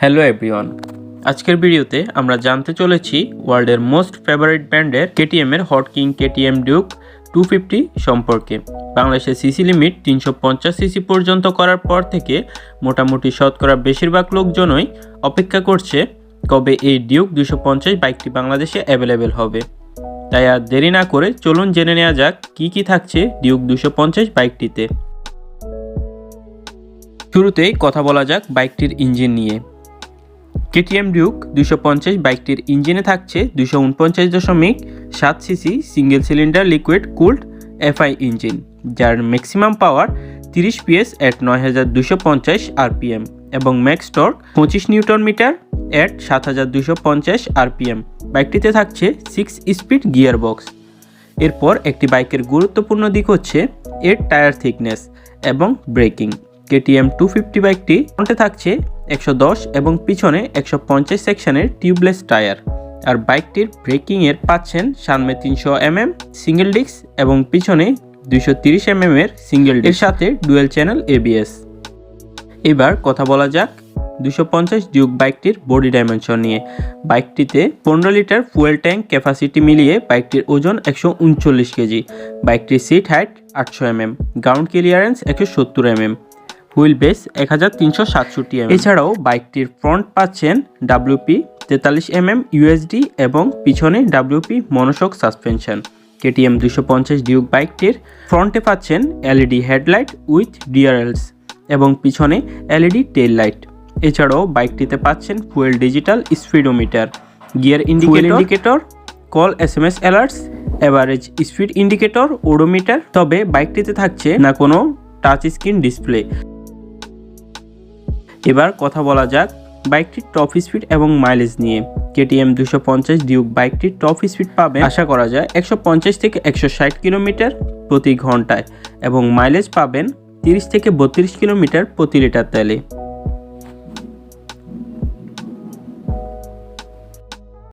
Hello everyone, আজকের ভিডিওতে আমরা জানতে চলেছি ওয়ার্ল্ডের মোস্ট ফেভারিট ব্র্যান্ডের কেটিএম এর হট কিং কেটিএম ডিউক 250 সম্পর্কে। বাংলাদেশের সিসি লিমিট 350 সিসি পর্যন্ত করার পর থেকে মোটামুটি শতকরা বেশিরভাগ লোকজনই অপেক্ষা করছে কবে এই ডিউক 250 বাইকটি বাংলাদেশে অ্যাভেলেবেল হবে। তাই আর দেরি না করে চলুন জেনে নেওয়া যাক কী কী থাকছে ডিউক 250 বাইকটিতে। শুরুতেই কথা বলা যাক বাইকটির ইঞ্জিন নিয়ে। কেটিএম ডিউক 250 বাইকটির ইঞ্জিনে থাকছে 249.7 CC single cylinder liquid cooled FI engine, যার ম্যাক্সিমাম পাওয়ার 30 পিএস এট 9250 আরপিএম এবং ম্যাক্স টর্ক 25 নিউটন মিটার এট 7250 আরপিএম। বাইকটিতে থাকছে 6 স্পিড গিয়ার বক্স। এরপর একটি বাইকের গুরুত্বপূর্ণ দিক হচ্ছে এর টায়ার থিকনেস এবং ব্রেকিং। কেটিএম 250 বাইকটি ফ্রন্টে থাকছে 110 এবং পিছনে 150 সেকশনের টিউবলেস টায়ার। আর বাইকটির ব্রেকিংয়ের পাচ্ছেন সামনে 300 mm সিঙ্গেল ডিস্ক এবং পিছনে 230 mm এর সিঙ্গেল ডিস্ক, এর সাথে ডুয়েল চ্যানেল এবিএস। এবার কথা বলা যাক 250 ডিউক বাইকটির বডি ডাইমেনশন নিয়ে। বাইকটিতে 15 লিটার ফুয়েল ট্যাঙ্ক ক্যাপাসিটি মিলিয়ে বাইকটির ওজন 139 কেজি। বাইকটির seat height 800 mm, ground clearance 170 mm, wheel base 1367 mm। এছাড়াও বাইকটির ফ্রন্ট পাচ্ছেন WP 43 mm ইউএসডি এবং পিছনে WP monoshock suspension. KTM 250 Duke বাইকটির ফ্রন্টে পাচ্ছেন এলইডি হেডলাইট উইথ ডিআরএলস এবং পিছনে এলইডি টেল লাইট। এছাড়াও বাইকটিতে পাচ্ছেন fuel digital speedometer, gear indicator, call SMS alerts, average speed indicator, odometer. তবে বাইকটিতে থাকছে না কোনো টাচ স্ক্রিন ডিসপ্লে। এবার কথা বলা যাক বাইকটির টপ স্পিড এবং মাইলেজ নিয়ে। কেটিএম 250 ডিউক বাইকটির টপ স্পিড পাবেন আশা করা যায় 150 থেকে 160 কিলোমিটার প্রতি ঘন্টায় এবং মাইলেজ পাবেন 30 থেকে 32 কিলোমিটার প্রতি লিটার তেলে।